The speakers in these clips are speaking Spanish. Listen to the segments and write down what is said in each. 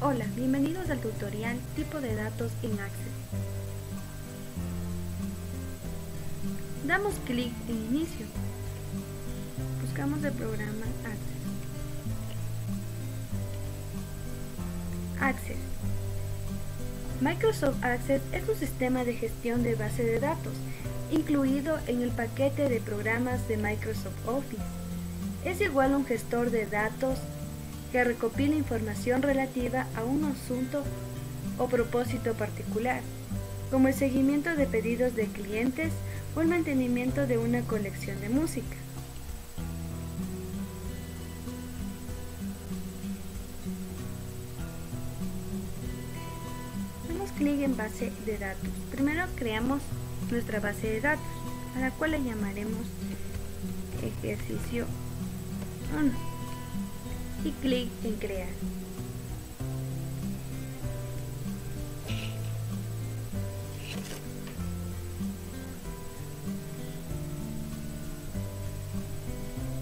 Hola, bienvenidos al tutorial Tipo de datos en Access. Damos clic en Inicio. Buscamos el programa Access. Microsoft Access es un sistema de gestión de base de datos, incluido en el paquete de programas de Microsoft Office. Es igual a un gestor de datos que recopila información relativa a un asunto o propósito particular, como el seguimiento de pedidos de clientes o el mantenimiento de una colección de música. Damos clic en base de datos. Primero creamos nuestra base de datos, a la cual le llamaremos ejercicio 1 y clic en crear.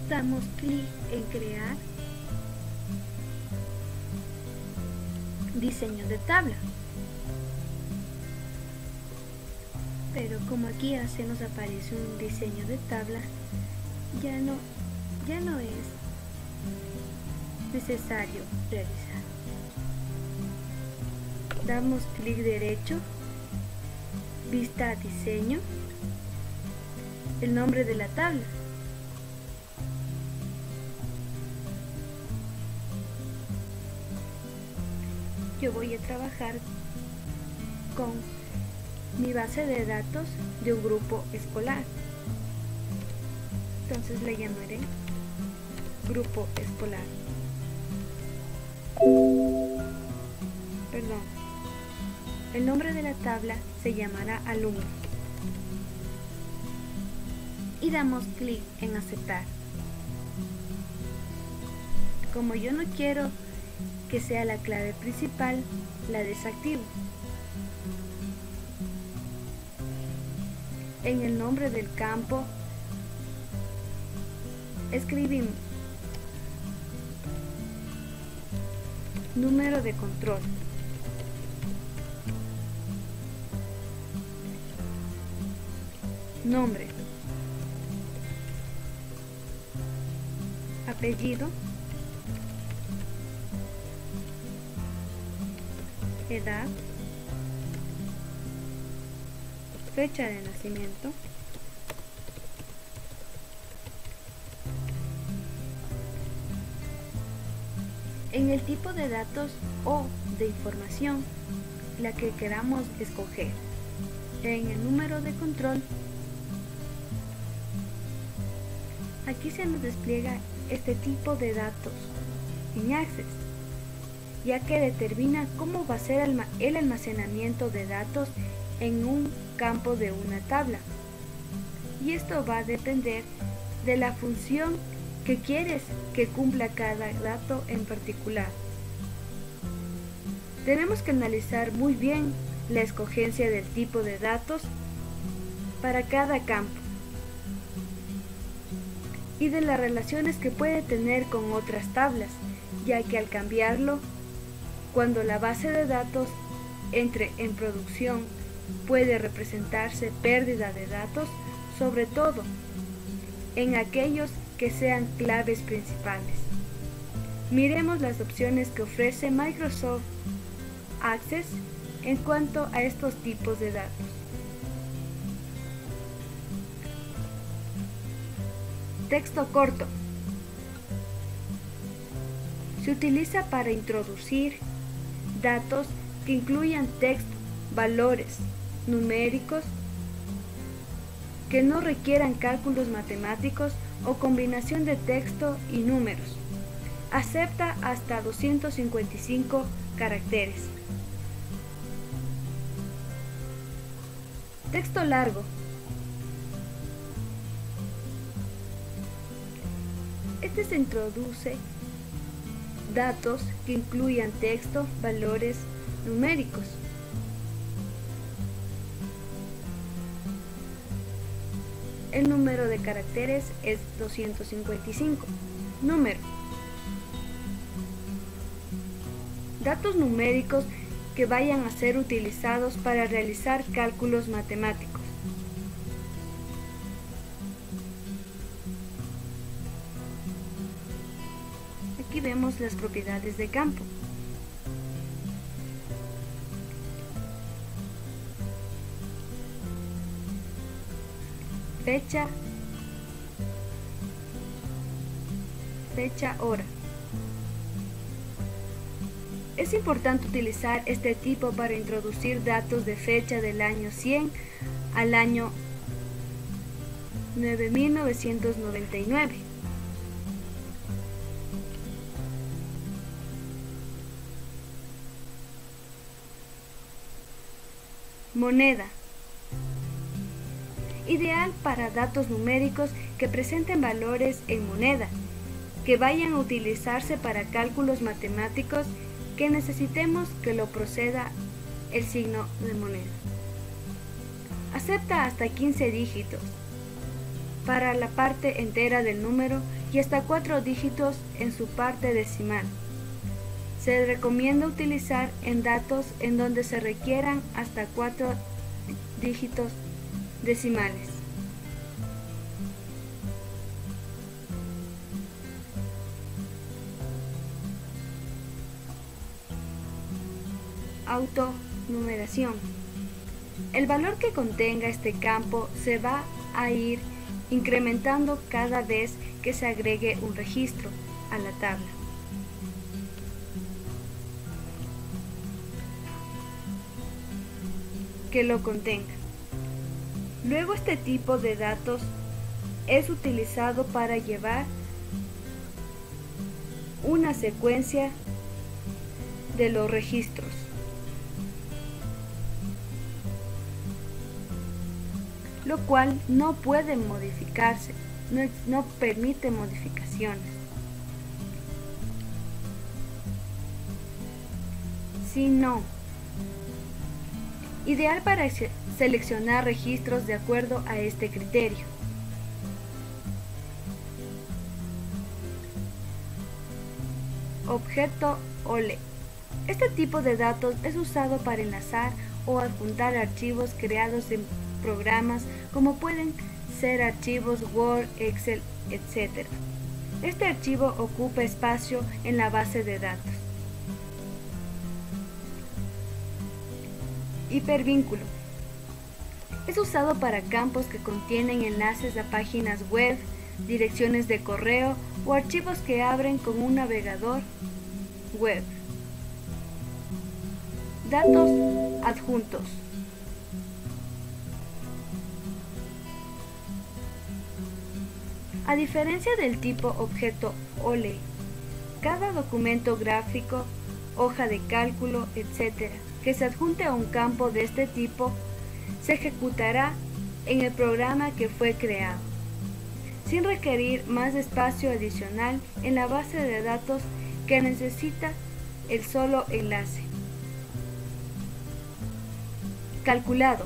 Damos clic en crear diseño de tabla, pero como aquí ya se nos aparece un diseño de tabla, ya no es necesario realizar. Damos clic derecho, vista a diseño, el nombre de la tabla. Yo voy a trabajar con mi base de datos de un grupo escolar. Entonces le llamaré grupo escolar. Perdón. El nombre de la tabla se llamará alumno. Y damos clic en aceptar. Como yo no quiero que sea la clave principal, la desactivo. En el nombre del campo escribimos número de control, nombre, apellido, edad, fecha de nacimiento, en el tipo de datos o de información la que queramos escoger, en el número de control. Aquí se nos despliega este tipo de datos en Access, ya que determina cómo va a ser el almacenamiento de datos en un campo de una tabla. Y esto va a depender de la función que quieres que cumpla cada dato en particular. Tenemos que analizar muy bien la escogencia del tipo de datos para cada campo y de las relaciones que puede tener con otras tablas, ya que al cambiarlo, cuando la base de datos entre en producción, puede representarse pérdida de datos, sobre todo en aquellos que sean claves principales. Miremos las opciones que ofrece Microsoft Access en cuanto a estos tipos de datos. Texto corto. Se utiliza para introducir datos que incluyan texto, valores numéricos, que no requieran cálculos matemáticos o combinación de texto y números. Acepta hasta 255 caracteres. Texto largo. Este se introduce datos que incluyan texto, valores numéricos. el número de caracteres es 255. Número. Datos numéricos que vayan a ser utilizados para realizar cálculos matemáticos. Aquí vemos las propiedades de campo. Fecha, hora. Es importante utilizar este tipo para introducir datos de fecha del año 100 al año 9999. Moneda. Ideal para datos numéricos que presenten valores en moneda, que vayan a utilizarse para cálculos matemáticos que necesitemos que lo proceda el signo de moneda. Acepta hasta 15 dígitos para la parte entera del número y hasta 4 dígitos en su parte decimal. Se recomienda utilizar en datos en donde se requieran hasta 4 dígitos decimales. Autonumeración. El valor que contenga este campo se va a ir incrementando cada vez que se agregue un registro a la tabla. Que lo contenga. Luego este tipo de datos es utilizado para llevar una secuencia de los registros. Lo cual no puede modificarse, no permite modificaciones. Sino, ideal para seleccionar registros de acuerdo a este criterio. Objeto OLE. Este tipo de datos es usado para enlazar o adjuntar archivos creados en programas como pueden ser archivos Word, Excel, etc. Este archivo ocupa espacio en la base de datos. Hipervínculo. Es usado para campos que contienen enlaces a páginas web, direcciones de correo o archivos que abren con un navegador web. Datos adjuntos. A diferencia del tipo objeto OLE, cada documento gráfico, hoja de cálculo, etc., que se adjunte a un campo de este tipo, se ejecutará en el programa que fue creado, sin requerir más espacio adicional en la base de datos que necesita el solo enlace. Calculado.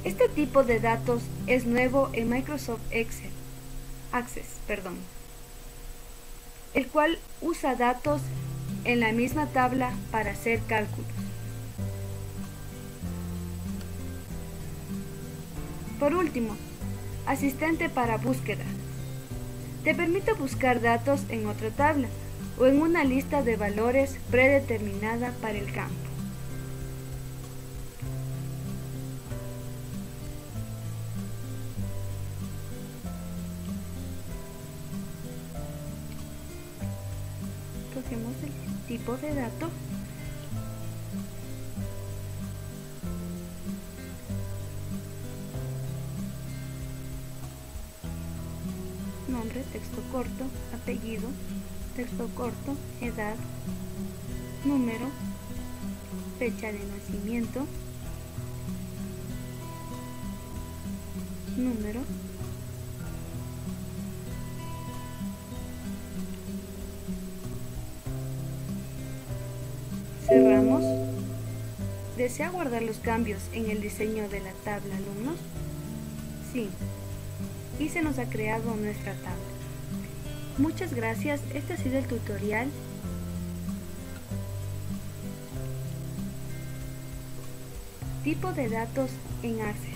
Este tipo de datos es nuevo en Microsoft Access, el cual usa datos en la misma tabla para hacer cálculos. Por último, asistente para búsqueda. Te permite buscar datos en otra tabla o en una lista de valores predeterminada para el campo. Cogemos el tipo de dato nombre, texto corto, apellido, texto corto, edad, número, fecha de nacimiento, número, cerramos. ¿Desea guardar los cambios en el diseño de la tabla alumnos? Sí, y se nos ha creado nuestra tabla. Muchas gracias, este ha sido el tutorial. Tipo de datos en Access.